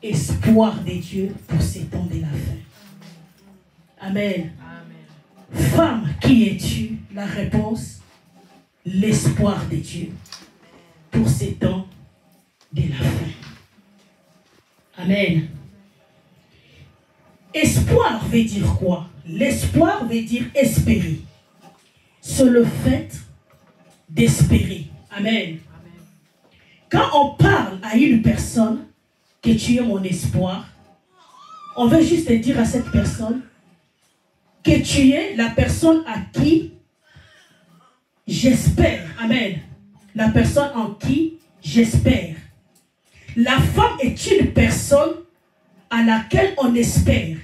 espoir de Dieu pour ces temps de la fin. Amen. Femme, qui es-tu? La réponse, l'espoir de Dieu pour ces temps de la fin. Amen. Espoir veut dire quoi? L'espoir veut dire espérer. C'est le fait d'espérer. Amen. Quand on parle à une personne que tu es mon espoir, on veut juste dire à cette personne que tu es la personne à qui j'espère. Amen. La personne en qui j'espère. La femme est une personne à laquelle on espère.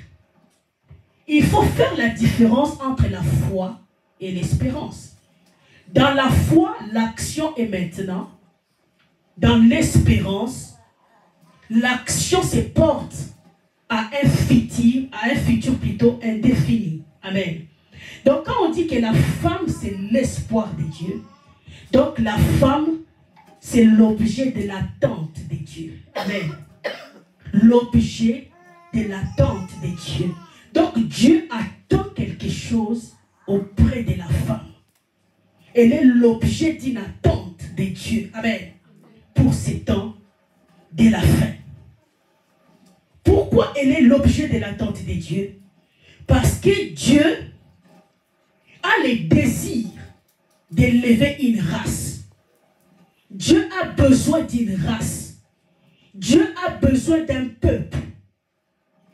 Il faut faire la différence entre la foi et l'espérance. Dans la foi, l'action est maintenant. Dans l'espérance, l'action se porte à un futur plutôt indéfini. Amen. Donc quand on dit que la femme c'est l'espoir de Dieu, donc la femme c'est l'objet de l'attente de Dieu. Amen. L'objet de l'attente de Dieu. Donc Dieu attend quelque chose auprès de la femme. Elle est l'objet d'une attente de Dieu. Amen. Pour ces temps de la fin. Pourquoi elle est l'objet de l'attente de Dieu? Parce que Dieu a le désir d'élever une race. Dieu a besoin d'une race. Dieu a besoin d'un peuple.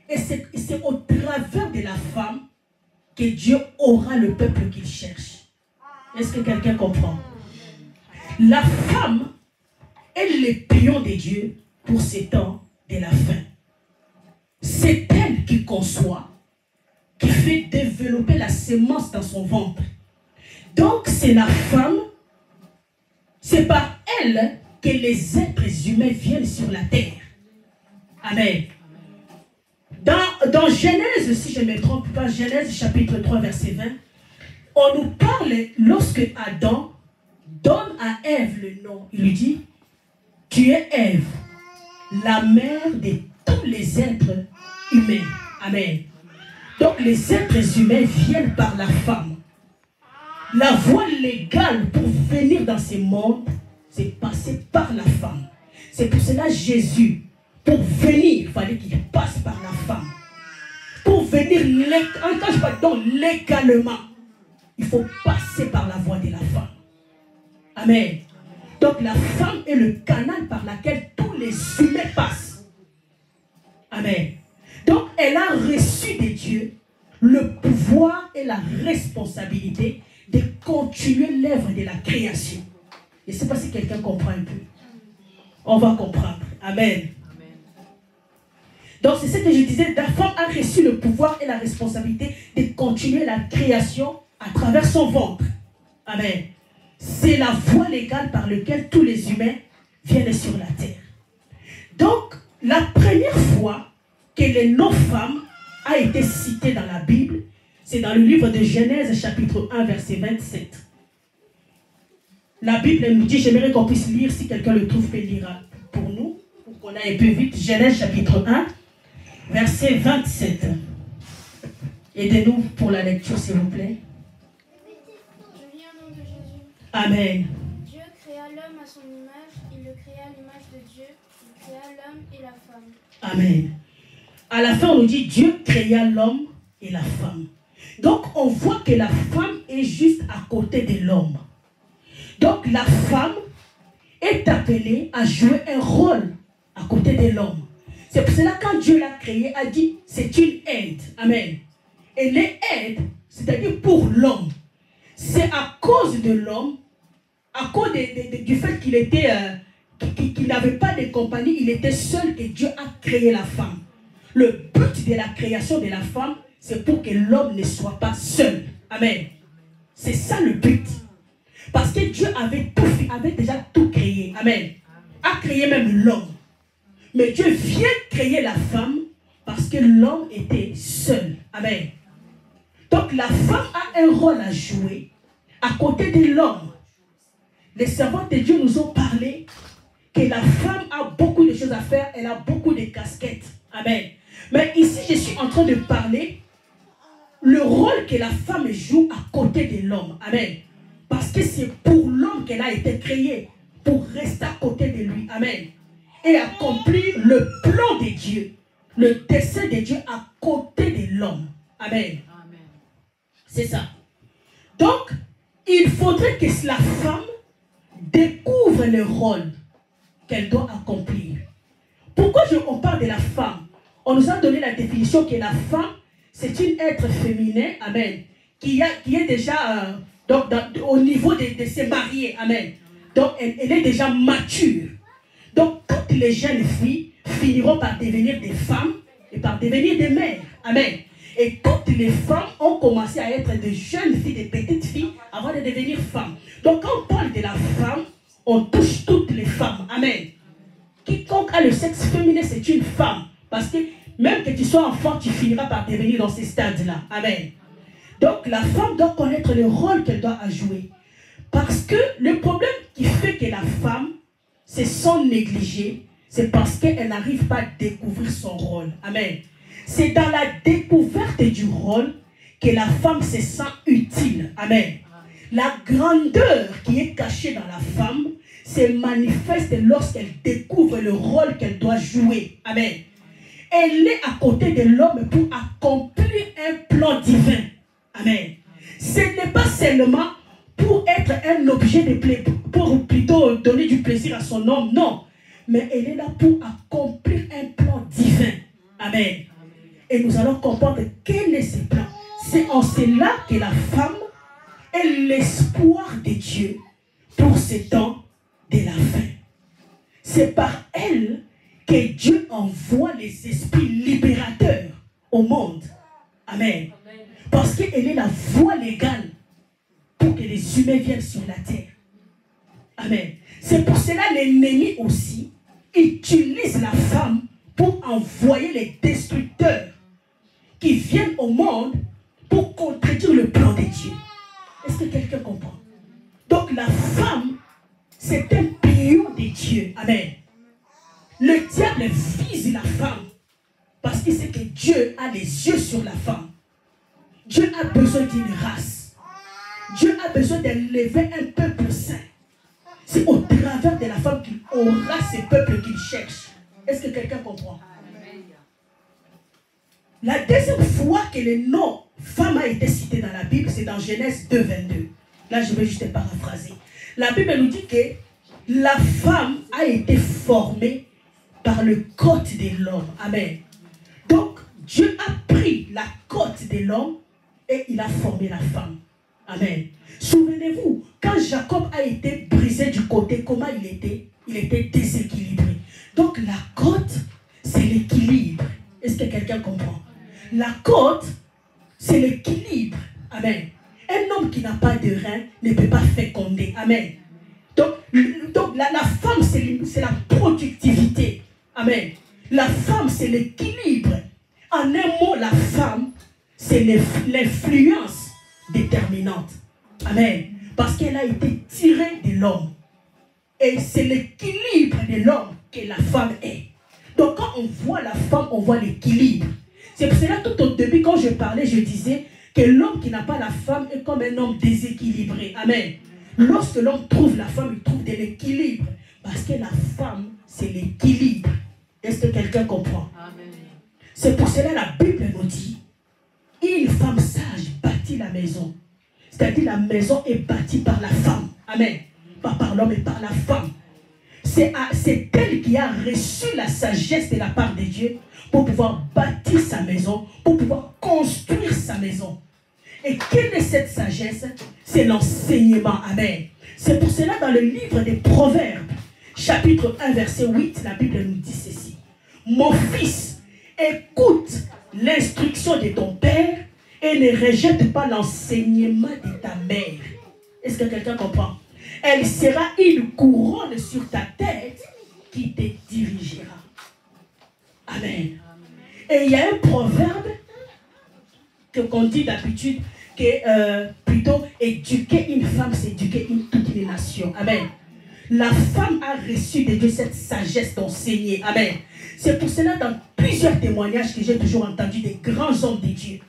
Et c'est au travers de la femme que Dieu aura le peuple qu'il cherche. Est-ce que quelqu'un comprend? La femme est le pion de Dieu pour ces temps de la fin. C'est elle qui conçoit, qui fait développer la semence dans son ventre. Donc c'est la femme, c'est par elle que les êtres humains viennent sur la terre. Amen. Dans Genèse, si je ne me trompe pas, Genèse chapitre 3 verset 20, on nous parle lorsque Adam donne à Ève le nom. Il lui dit, tu es Ève, la mère de tous les êtres humains. Amen. Donc les êtres humains viennent par la femme. La voie légale pour venir dans ce monde, c'est passer par la femme. C'est pour cela Jésus, pour venir, il fallait qu'il passe par la femme. Pour venir légalement, il faut passer par la voie de la femme. Amen. Donc la femme est le canal par lequel tous les humains passent. Amen. Donc elle a reçu de Dieu le pouvoir et la responsabilité de continuer l'œuvre de la création. Je ne sais pas si quelqu'un comprend un peu. On va comprendre. Amen. Donc c'est ce que je disais, la femme a reçu le pouvoir et la responsabilité de continuer la création à travers son ventre. Amen. C'est la voie légale par laquelle tous les humains viennent sur la terre. Donc, la première fois que le nom femme a été cité dans la Bible, c'est dans le livre de Genèse, chapitre 1, verset 27. La Bible nous dit, j'aimerais qu'on puisse lire, si quelqu'un le trouve, peut lire pour nous, pour qu'on aille un peu vite. Genèse, chapitre 1, verset 27. Aidez-nous pour la lecture, s'il vous plaît. Amen. Dieu créa l'homme à son image, il le créa à l'image de Dieu, il créa l'homme et la femme. Amen. À la fin, on nous dit Dieu créa l'homme et la femme. Donc, on voit que la femme est juste à côté de l'homme. Donc, la femme est appelée à jouer un rôle à côté de l'homme. C'est pour cela que quand Dieu l'a créé, a dit c'est une aide. Amen. Et les aides, c'est-à-dire pour l'homme. C'est à cause de l'homme, à cause du fait qu'il était, qu'il n'avait pas de compagnie, il était seul que Dieu a créé la femme. Le but de la création de la femme, c'est pour que l'homme ne soit pas seul. Amen. C'est ça le but. Parce que Dieu avait déjà tout créé. Amen. A créé même l'homme. Mais Dieu vient créer la femme parce que l'homme était seul. Amen. Donc la femme a un rôle à jouer à côté de l'homme. Les servants de Dieu nous ont parlé que la femme a beaucoup de choses à faire, elle a beaucoup de casquettes. Amen. Mais ici, je suis en train de parler le rôle que la femme joue à côté de l'homme. Amen. Parce que c'est pour l'homme qu'elle a été créée, pour rester à côté de lui. Amen. Et accomplir le plan de Dieu, le dessein de Dieu à côté de l'homme. Amen. Amen. C'est ça. Donc, il faudrait que la femme découvre le rôle qu'elle doit accomplir. Pourquoi on parle de la femme? On nous a donné la définition que la femme, c'est une être féminin, amen, qui est déjà au niveau de se marier, amen. Donc, elle est déjà mature. Donc, toutes les jeunes filles finiront par devenir des femmes et par devenir des mères, amen. Et toutes les femmes ont commencé à être de jeunes filles, des petites filles, avant de devenir femmes. Donc, quand on parle de la femme, on touche toutes les femmes, amen. Quiconque a le sexe féminin, c'est une femme. Parce que même que tu sois enfant, tu finiras par devenir dans ces stades-là. Amen. Donc la femme doit connaître le rôle qu'elle doit jouer. Parce que le problème qui fait que la femme se sent négligée, c'est parce qu'elle n'arrive pas à découvrir son rôle. Amen. C'est dans la découverte du rôle que la femme se sent utile. Amen. La grandeur qui est cachée dans la femme se manifeste lorsqu'elle découvre le rôle qu'elle doit jouer. Amen. Elle est à côté de l'homme pour accomplir un plan divin. Amen. Ce n'est pas seulement pour être un objet de plaisir, pour plutôt donner du plaisir à son homme, non. Mais elle est là pour accomplir un plan divin. Amen. Et nous allons comprendre quel est ce plan. C'est en cela que la femme est l'espoir de Dieu pour ce temps de la fin. C'est par elle que Dieu envoie les esprits libérateurs au monde. Amen. Parce qu'elle est la voie légale pour que les humains viennent sur la terre. Amen. C'est pour cela que l'ennemi aussi utilise la femme pour envoyer les destructeurs qui viennent au monde pour contredire le plan de Dieu. Est-ce que quelqu'un comprend? Donc la femme, c'est un pion de Dieu. Amen. Le diable vise la femme parce qu'il sait que Dieu a les yeux sur la femme. Dieu a besoin d'une race. Dieu a besoin d'élever un peuple saint. C'est au travers de la femme qu'il aura ce peuple qu'il cherche. Est-ce que quelqu'un comprend? La deuxième fois que le nom femme a été cité dans la Bible, c'est dans Genèse 2, 22. Là, je vais juste paraphraser. La Bible nous dit que la femme a été formée par le côte de l'homme. Amen. Donc, Dieu a pris la côte de l'homme et il a formé la femme. Amen. Souvenez-vous, quand Jacob a été brisé du côté, comment il était? Il était déséquilibré. Donc, la côte, c'est l'équilibre. Est-ce que quelqu'un comprend? La côte, c'est l'équilibre. Amen. Un homme qui n'a pas de rein ne peut pas féconder. Amen. Donc la femme, c'est la productivité. Amen. La femme, c'est l'équilibre. En un mot, la femme, c'est l'influence déterminante. Amen. Parce qu'elle a été tirée de l'homme. Et c'est l'équilibre de l'homme que la femme est. Donc quand on voit la femme, on voit l'équilibre. C'est pour cela tout au début, quand je parlais, je disais que l'homme qui n'a pas la femme est comme un homme déséquilibré. Amen. Lorsque l'homme trouve la femme, il trouve de l'équilibre. Parce que la femme, c'est l'équilibre. Est-ce que quelqu'un comprend? C'est pour cela que la Bible nous dit, une femme sage bâtit la maison. C'est-à-dire la maison est bâtie par la femme. Amen. Pas par l'homme, mais par la femme. C'est elle qui a reçu la sagesse de la part de Dieu pour pouvoir bâtir sa maison, pour pouvoir construire sa maison. Et quelle est cette sagesse? C'est l'enseignement. Amen. C'est pour cela dans le livre des Proverbes, chapitre 1, verset 8, la Bible nous dit ceci. Mon fils, écoute l'instruction de ton père et ne rejette pas l'enseignement de ta mère. Est-ce que quelqu'un comprend? Elle sera une couronne sur ta tête qui te dirigera. Amen. Et il y a un proverbe qu'on dit d'habitude que plutôt éduquer une femme, c'est éduquer toute une nation. Amen. La femme a reçu de Dieu cette sagesse d'enseigner. Amen. C'est pour cela, dans plusieurs témoignages que j'ai toujours entendus des grands hommes de Dieu,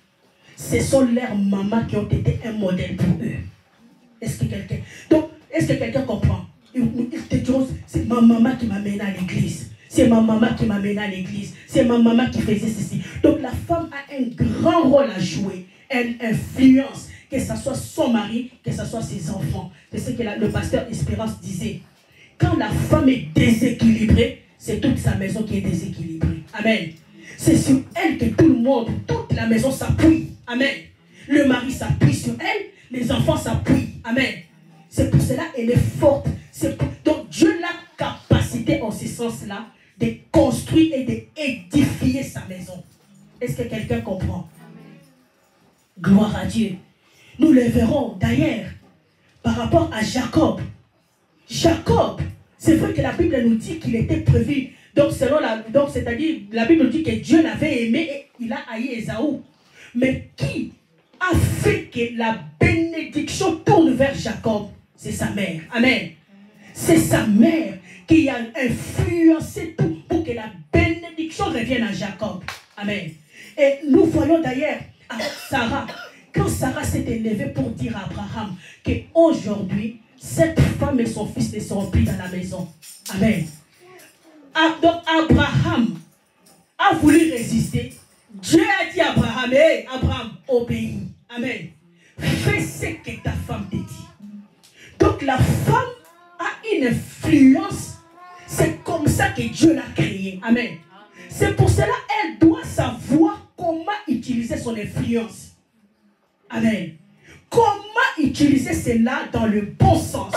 ce sont leurs mamans qui ont été un modèle pour eux. Est-ce que quelqu'un comprend? Ils te disent, c'est ma maman qui m'a mené à l'église. C'est ma maman qui m'a mené à l'église. C'est ma maman qui faisait ceci. Donc la femme a un grand rôle à jouer. Elle influence, que ce soit son mari, que ce soit ses enfants. C'est ce que le pasteur Espérance disait. Quand la femme est déséquilibrée, c'est toute sa maison qui est déséquilibrée. Amen. C'est sur elle que tout le monde, toute la maison s'appuie. Amen. Le mari s'appuie sur elle, les enfants s'appuient. Amen. C'est pour cela qu'elle est forte. Donc Dieu a la capacité en ce sens-là de construire et d'édifier sa maison. Est-ce que quelqu'un comprend? Gloire à Dieu. Nous le verrons d'ailleurs par rapport à Jacob. Jacob, c'est vrai que la Bible nous dit qu'il était prévu. Donc, c'est-à-dire, la Bible nous dit que Dieu l'avait aimé et il a haï Ésaü. Mais qui a fait que la bénédiction tourne vers Jacob? C'est sa mère. Amen. C'est sa mère qui a influencé tout pour que la bénédiction revienne à Jacob. Amen. Et nous voyons d'ailleurs à Sarah, quand Sarah s'est élevée pour dire à Abraham qu'aujourd'hui, cette femme et son fils ne seront plus dans la maison. Amen. Donc Abraham a voulu résister. Dieu a dit à Abraham, hey, Abraham, obéis. Amen. Fais ce que ta femme te dit. Donc la femme a une influence. C'est comme ça que Dieu l'a créée. Amen. C'est pour cela qu'elle doit savoir comment utiliser son influence. Amen. Comment utiliser cela dans le bon sens.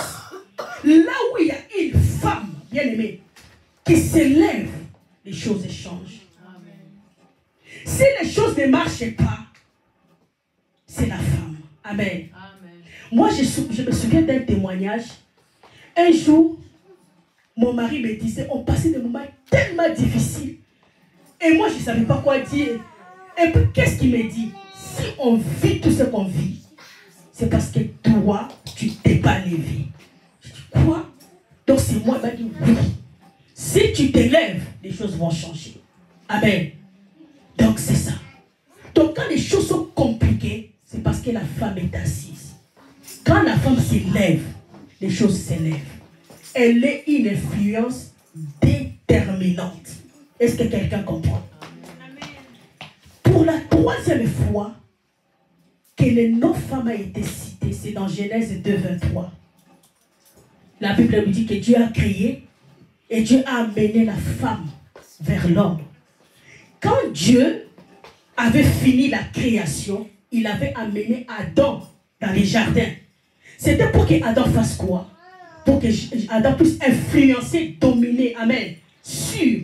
Là où il y a une femme, bien aimée, qui s'élève, les choses changent. Amen. Si les choses ne marchent pas, c'est la femme. Amen. Amen. Moi, je me souviens d'un témoignage. Un jour, mon mari me disait, on passait des moments tellement difficiles. Et moi, je ne savais pas quoi dire. Et puis, qu'est-ce qu'il me dit? Si on vit tout ce qu'on vit, c'est parce que toi, tu t'es pas levé. Je dis, quoi? Donc, c'est moi, il m'a dit, oui. Si tu t'élèves, les choses vont changer. Amen. Donc, c'est ça. Donc, quand les choses sont compliquées, c'est parce que la femme est assise. Quand la femme s'élève, les choses s'élèvent. Elle est une influence déterminante. Est-ce que quelqu'un comprend? Amen. Pour la troisième fois que le nom femme a été cité, c'est dans Genèse 2, 23. La Bible nous dit que Dieu a créé et Dieu a amené la femme vers l'homme. Quand Dieu avait fini la création, il avait amené Adam dans les jardins. C'était pour qu'Adam fasse quoi? Pour que Adam puisse influencer, dominer, amen, sur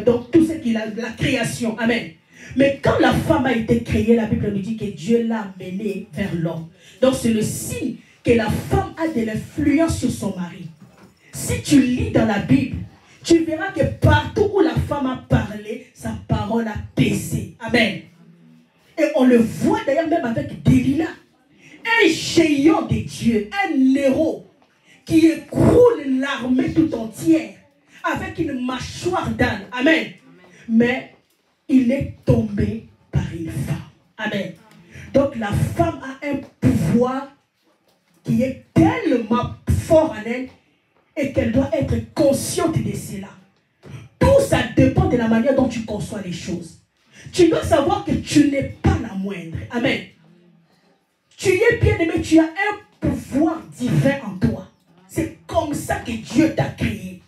donc tout ce qu'il a, la création, amen. Mais quand la femme a été créée, la Bible nous dit que Dieu l'a amenée vers l'homme. Donc c'est le signe que la femme a de l'influence sur son mari. Si tu lis dans la Bible, tu verras que partout où la femme a parlé, sa parole a pesé. Amen. Et on le voit d'ailleurs même avec Delilah. Un géant de Dieu, un héros qui écroule l'armée tout entière avec une mâchoire d'âne. Amen. Mais il est tombé par une femme. Amen. Donc la femme a un pouvoir qui est tellement fort en elle et qu'elle doit être consciente de cela. Tout ça dépend de la manière dont tu conçois les choses. Tu dois savoir que tu n'es pas la moindre. Amen. Tu es bien aimé, tu as un pouvoir divin en toi. C'est comme ça que Dieu t'a créé.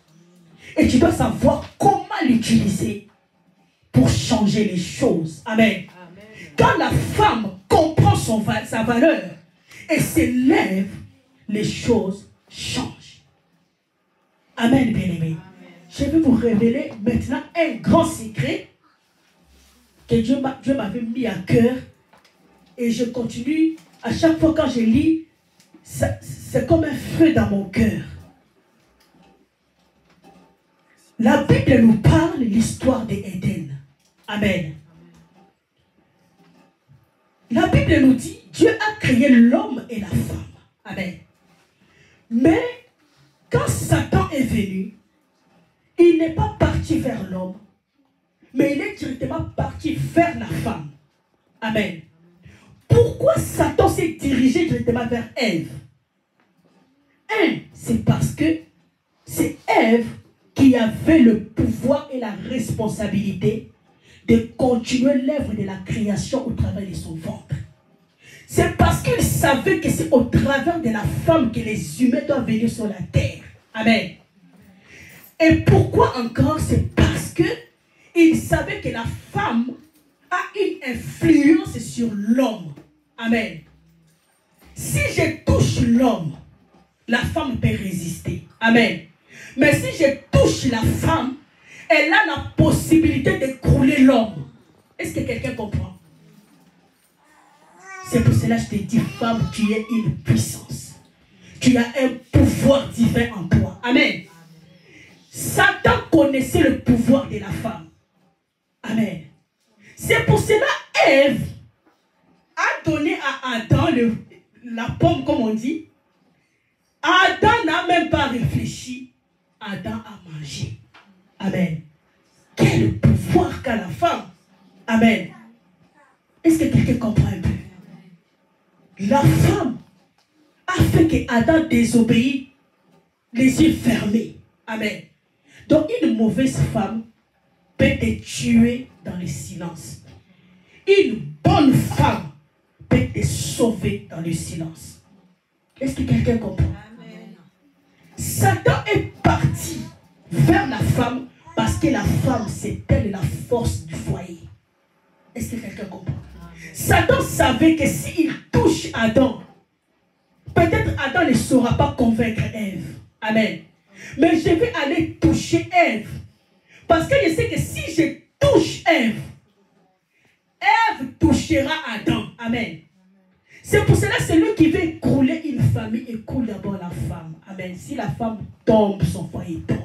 Et tu dois savoir comment l'utiliser pour changer les choses. Amen. Amen. Quand la femme comprend sa valeur et s'élève, les choses changent. Amen, bien-aimé. Je vais vous révéler maintenant un grand secret que Dieu m'avait mis à cœur. Et je continue, à chaque fois quand je lis, c'est comme un feu dans mon cœur. La Bible nous parle de l'histoire d'Éden. Amen. La Bible nous dit, Dieu a créé l'homme et la femme. Amen. Mais, quand Satan est venu, il n'est pas parti vers l'homme, mais il est directement parti vers la femme. Amen. Pourquoi Satan s'est dirigé directement vers Ève? C'est parce que c'est Ève qui avait le pouvoir et la responsabilité de continuer l'œuvre de la création au travers de son ventre. C'est parce qu'il savait que c'est au travers de la femme que les humains doivent venir sur la terre. Amen. Et pourquoi encore? C'est parce que il savait que la femme a une influence sur l'homme. Amen. Si je touche l'homme, la femme peut résister. Amen. Mais si je touche la femme, elle a la possibilité d'écrouler l'homme. Est-ce que quelqu'un comprend? C'est pour cela que je te dis, femme, tu es une puissance. Tu as un pouvoir divin en toi. Amen. Satan connaissait le pouvoir de la femme. Amen. C'est pour cela Ève a donné à Adam la pomme, comme on dit. Adam n'a même pas réfléchi. Adam a mangé. Amen. Quel pouvoir qu'a la femme. Amen. Est-ce que quelqu'un comprend un peu? La femme a fait que Adam désobéit les yeux fermés. Amen. Donc une mauvaise femme peut te tuer dans le silence. Une bonne femme peut te sauver dans le silence. Est-ce que quelqu'un comprend? Amen. Satan est parti vers la femme parce que la femme, c'est elle la force du foyer. Est-ce que quelqu'un comprend? Amen. Satan savait que s'il touche Adam, peut-être Adam ne saura pas convaincre Ève. Amen. Mais je vais aller toucher Ève. Parce que je sais que si je touche Ève, Ève touchera Adam. Amen. C'est pour cela que celui qui veut écrouler une famille écoule d'abord la femme. Amen. Si la femme tombe, son foyer tombe.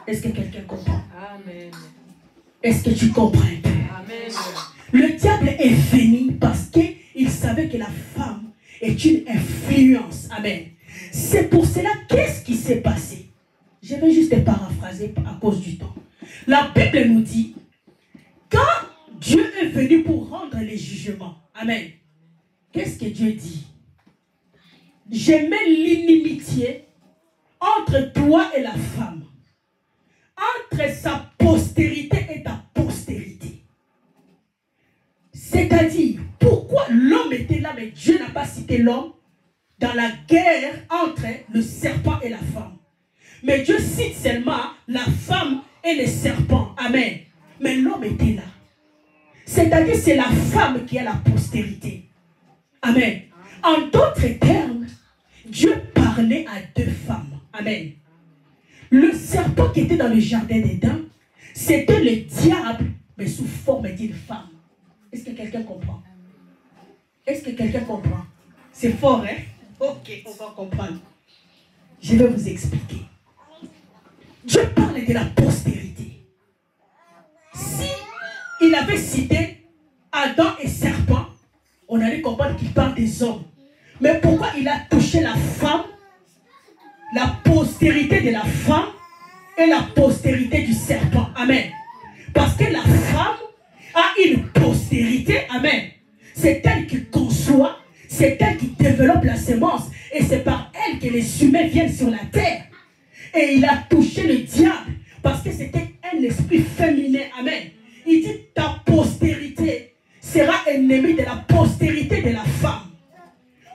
Est-ce que quelqu'un comprend? Amen. Est-ce que tu comprends? Amen. Le diable est venu parce qu'il savait que la femme est une influence. Amen. C'est pour cela, qu'est-ce qui s'est passé? Je vais juste te paraphraser à cause du temps. La Bible nous dit, quand Dieu est venu pour rendre les jugements, amen, qu'est-ce que Dieu dit? Je mets l'inimitié entre toi et la femme, entre sa postérité et ta postérité. C'est-à-dire, pourquoi l'homme était là, mais Dieu n'a pas cité l'homme dans la guerre entre le serpent et la femme. Mais Dieu cite seulement la femme et le serpent. Amen. Mais l'homme était là. C'est-à-dire c'est la femme qui a la postérité. Amen. En d'autres termes, Dieu parlait à deux femmes. Amen. Le serpent qui était dans le jardin d'Éden, c'était le diable, mais sous forme d'une femme. Est-ce que quelqu'un comprend? Est-ce que quelqu'un comprend? C'est fort, hein? Ok, on va comprendre. Je vais vous expliquer. Dieu parle de la postérité. Si il avait cité Adam et serpent, on allait comprendre qu'il parle des hommes. Mais pourquoi il a touché la femme, la postérité de la femme et la postérité du serpent? Amen. Parce que la femme a une postérité. Amen. C'est elle qui conçoit, c'est elle qui développe la semence. Et c'est par elle que les humains viennent sur la terre. Et il a touché le diable parce que c'était un esprit féminin. Amen. Il dit ta postérité sera ennemie de la postérité de la femme.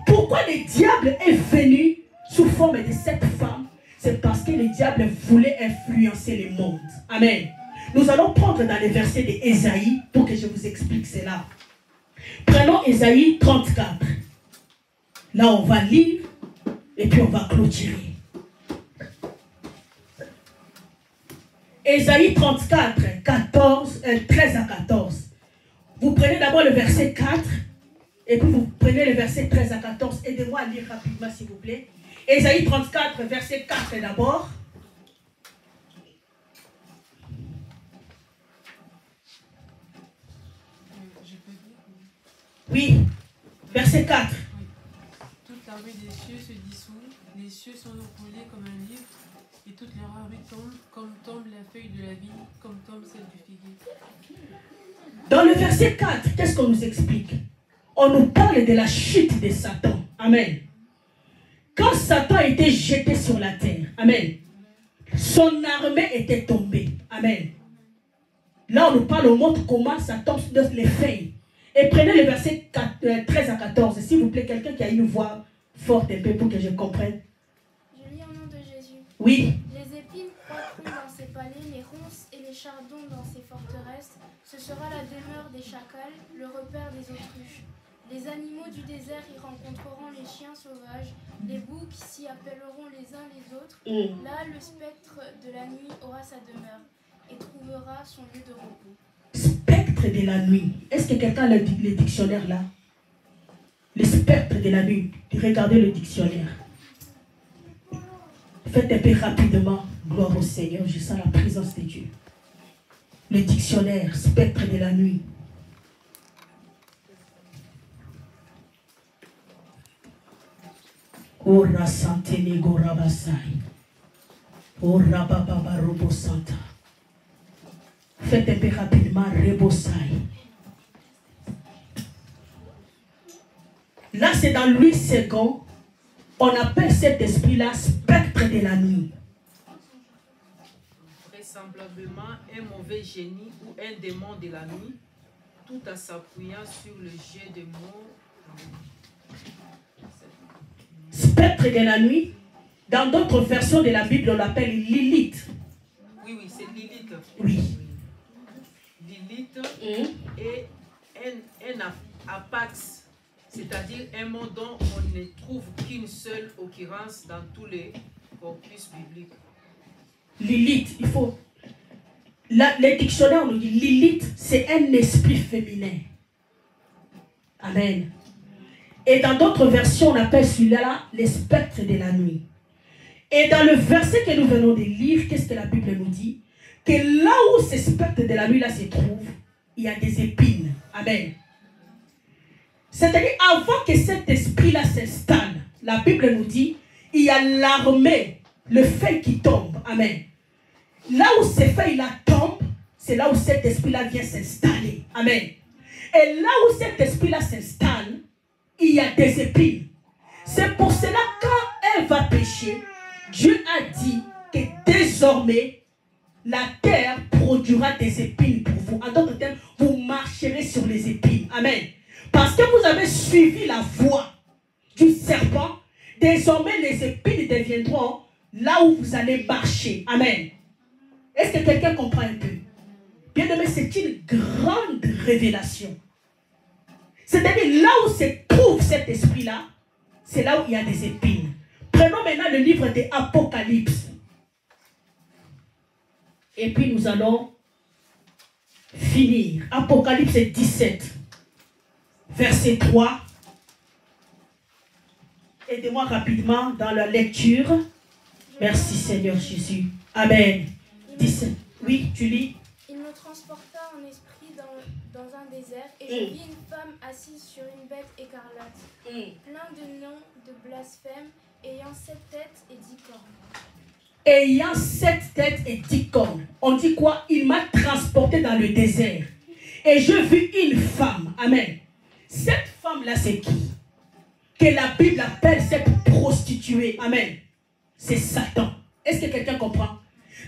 Pourquoi le diable est venu sous forme de cette femme? C'est parce que le diable voulait influencer le monde. Amen. Nous allons prendre dans les versets d'Ésaïe pour que je vous explique cela. Prenons Ésaïe 34. Là, on va lire et puis on va clôturer. Ésaïe 34, 13 à 14. Vous prenez d'abord le verset 4 et puis vous prenez le verset 13 à 14. Aidez-moi à lire rapidement s'il vous plaît. Ésaïe 34, verset 4 d'abord. Oui, verset 4. Toute l'armée des cieux se dissout Les cieux sont brûlés comme un livre, et toutes les raretés tombent, comme tombe la feuille de la vigne, comme tombe celle du figuier. Dans le verset 4, qu'est-ce qu'on nous explique? On nous parle de la chute de Satan. Amen. Quand Satan était jeté sur la terre, amen, son armée était tombée. Amen. Là, on nous parle, on montre comment Satan donne les feuilles. Et prenez le verset 13 à 14, s'il vous plaît, quelqu'un qui a une voix forte un peu pour que je comprenne. Je lis au nom de Jésus. Oui. Les épines croîtront dans ses palais, les ronces et les chardons dans ses forteresses. Ce sera la demeure des chacals, le repère des autruches. Les animaux du désert y rencontreront les chiens sauvages, les boucs s'y appelleront les uns les autres. Là, le spectre de la nuit aura sa demeure et trouvera son lieu de repos. Spectre de la nuit. Est-ce que quelqu'un a le dictionnaire là? Le spectre de la nuit. Regardez le dictionnaire. Faites un peu rapidement. Gloire au Seigneur. Je sens la présence de Dieu. Le dictionnaire, spectre de la nuit. Ora sante nego rabasai. Ora baba robo santa. Faites un peu rapidement rebosai. Là, c'est dans Louis II. On appelle cet esprit-là spectre de la nuit. Vraisemblablement un mauvais génie ou un démon de la nuit, tout en s'appuyant sur le jet de mots. Spectre de la nuit, dans d'autres versions de la Bible, on l'appelle Lilith. Oui, c'est Lilith. Oui. Lilith est un apax, c'est-à-dire un mot dont on ne trouve qu'une seule occurrence dans tous les corpus bibliques. Lilith, il faut... les dictionnaires nous disent Lilith, c'est un esprit féminin. Amen. Et dans d'autres versions, on appelle celui-là les spectres de la nuit. Et dans le verset que nous venons de lire, qu'est-ce que la Bible nous dit? Que là où ces spectres de la nuit-là se trouvent, il y a des épines. Amen. C'est-à-dire, avant que cet esprit-là s'installe, la Bible nous dit, il y a l'armée, le feu qui tombe. Amen. Là où ces feuilles-là tombent, c'est là où cet esprit-là vient s'installer. Amen. Et là où cet esprit-là s'installe, il y a des épines. C'est pour cela quand elle va pécher, Dieu a dit que désormais, la terre produira des épines pour vous. En d'autres termes, vous marcherez sur les épines. Amen. Parce que vous avez suivi la voie du serpent, désormais les épines deviendront là où vous allez marcher. Amen. Est-ce que quelqu'un comprend un peu? Bien aimé, c'est une grande révélation. C'est-à-dire là où se trouve cet esprit-là, c'est là où il y a des épines. Prenons maintenant le livre de Apocalypse. Et puis nous allons finir. Apocalypse 17, verset 3. Aidez-moi rapidement dans la lecture. Merci Seigneur Jésus. Amen. 17. Oui, tu lis. Il me transporta en esprit dans un désert et je vis une femme assise sur une bête écarlate, plein de noms de blasphème, ayant 7 têtes et 10 cornes. Ayant 7 têtes et 10 cornes. On dit quoi? Il m'a transporté dans le désert. Et je vis une femme. Amen. Cette femme-là, c'est qui? Que la Bible appelle cette prostituée. Amen. C'est Satan. Est-ce que quelqu'un comprend?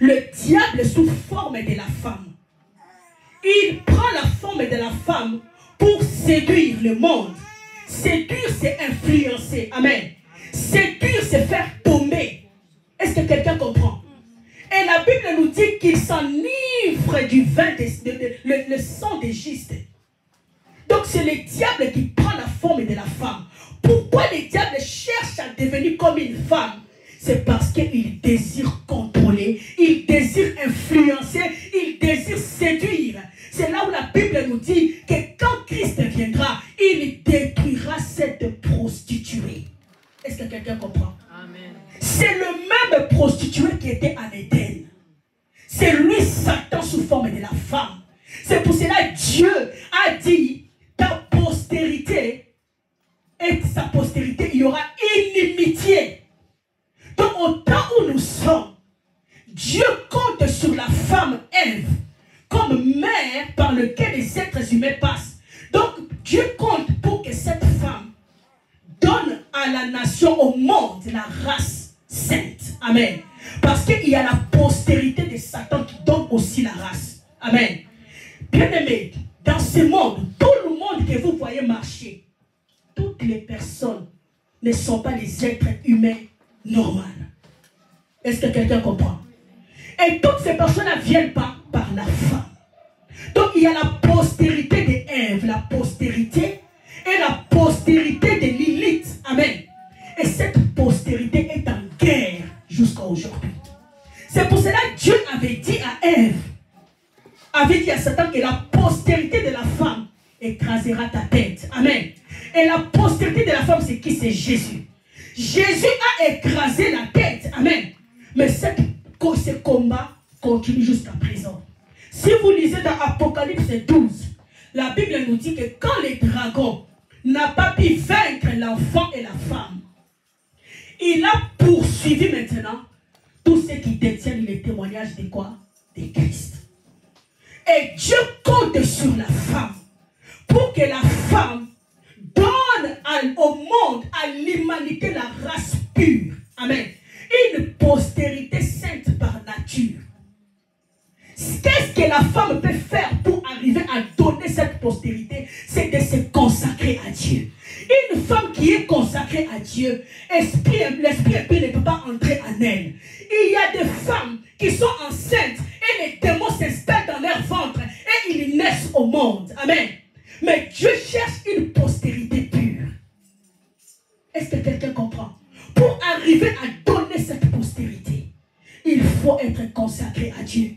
Le diable sous forme de la femme. Il prend la forme de la femme pour séduire le monde. Séduire, c'est influencer. Amen. Séduire, c'est faire tomber. Est-ce que quelqu'un comprend? Et la Bible nous dit qu'il s'enivre du vin, le sang des gistes. Donc c'est le diable qui prend la forme de la femme. Pourquoi le diable cherche à devenir comme une femme? C'est parce qu'il désire contrôler, il désire influencer, il désire séduire. C'est là où la Bible nous dit que quand Christ viendra, il détruira cette prostituée. Est-ce que quelqu'un comprend? Amen. C'est le même prostitué qui était en Éden. C'est lui Satan sous forme de la femme. C'est pour cela que Dieu a dit ta postérité et sa postérité, il y aura inimitié. Donc au temps où nous sommes, Dieu compte sur la femme Ève comme mère par laquelle les êtres humains passent. Donc Dieu compte pour que cette femme donne à la nation, au monde, la race sainte. Amen. Parce qu'il y a la postérité de Satan qui donne aussi la race. Amen. Bien-aimés, dans ce monde, tout le monde que vous voyez marcher, toutes les personnes ne sont pas les êtres humains normaux. Est-ce que quelqu'un comprend? Et toutes ces personnes ne viennent pas par la femme. Donc il y a la postérité de Ève, la postérité et la postérité de Lilith. Amen. Et cette postérité est en guerre jusqu'à aujourd'hui. C'est pour cela que Dieu avait dit à Ève, avait dit à Satan que la postérité de la femme écrasera ta tête. Amen. Et la postérité de la femme, c'est qui? C'est Jésus. Jésus a écrasé la tête. Amen. Mais ce combat continue jusqu'à présent. Si vous lisez dans Apocalypse 12, la Bible nous dit que quand les dragons n'a pas pu vaincre l'enfant et la femme, il a poursuivi maintenant tous ceux qui détiennent les témoignages de quoi? De Christ. Et Dieu compte sur la femme pour que la femme donne au monde, à l'humanité, la race pure. Amen. Une postérité sainte par nature. Qu'est-ce que la femme peut faire pour arriver à donner cette postérité? C'est de se consacrer à Dieu. Une femme qui est consacrée à Dieu, l'esprit impur ne peut pas entrer en elle. Il y a des femmes qui sont enceintes et les démons s'installent dans leur ventre et ils naissent au monde. Amen. Mais Dieu cherche une postérité pure. Est-ce que quelqu'un comprend? Pour arriver à donner cette postérité, il faut être consacré à Dieu.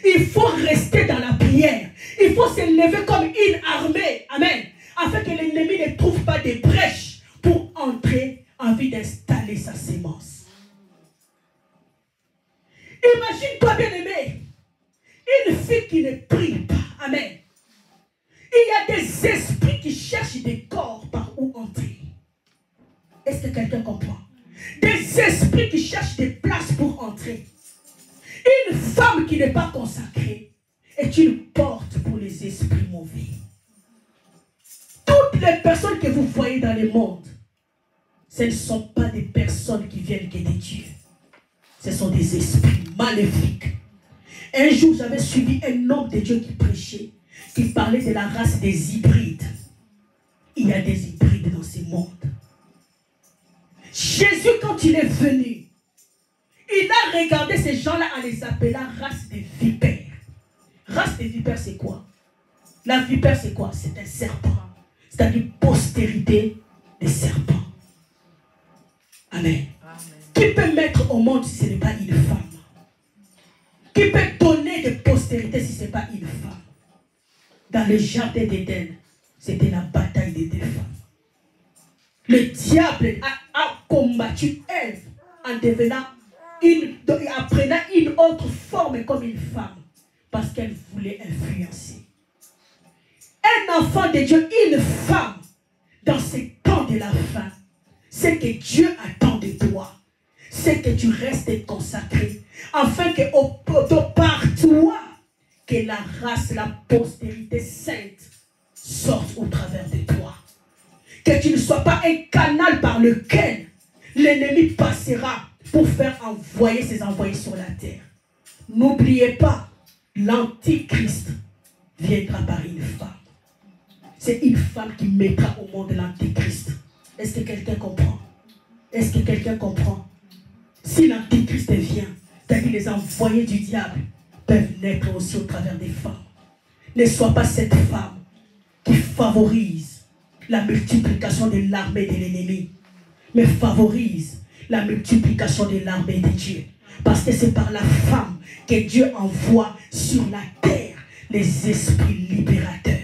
Il faut rester dans la prière. Il faut se lever comme une armée. Amen. Afin que l'ennemi ne trouve pas de brèches pour entrer en vue d'installer sa sémence. Imagine-toi, bien-aimé, une fille qui ne prie pas. Amen. Il y a des esprits qui cherchent des corps par où entrer. Est-ce que quelqu'un comprend? Des esprits qui cherchent des places pour entrer. Une femme qui n'est pas consacrée est une porte pour les esprits mauvais. Toutes les personnes que vous voyez dans le monde, ce ne sont pas des personnes qui viennent que de Dieu. Ce sont des esprits maléfiques. Un jour, j'avais suivi un homme de Dieu qui prêchait, qui parlait de la race des hybrides. Il y a des hybrides dans ce monde. Jésus, quand il est venu, il a regardé ces gens-là en les appelant race des vipères. Race des vipères, c'est quoi? La vipère, c'est quoi? C'est un serpent. C'est-à-dire postérité des serpents. Amen. Amen. Qui peut mettre au monde si ce n'est pas une femme? Qui peut donner de postérité si ce n'est pas une femme? Dans le jardin d'Éden, c'était la bataille des deux femmes. Le diable a combattu Ève en devenant apprenant une autre forme comme une femme, parce qu'elle voulait influencer. Un enfant de Dieu, une femme, dans ces temps de la fin, ce que Dieu attend de toi, c'est que tu restes consacré, afin que par toi, que la race, la postérité sainte sorte au travers de toi. Que tu ne sois pas un canal par lequel l'ennemi passera pour faire envoyer ses envoyés sur la terre. N'oubliez pas, l'antichrist viendra par une femme. C'est une femme qui mettra au monde l'antichrist. Est-ce que quelqu'un comprend? Est-ce que quelqu'un comprend? Si l'antichrist vient, c'est-à-dire les envoyés du diable peuvent naître aussi au travers des femmes. Ne sois pas cette femme qui favorise la multiplication de l'armée de l'ennemi, mais favorise la multiplication de l'armée de Dieu. Parce que c'est par la femme que Dieu envoie sur la terre les esprits libérateurs.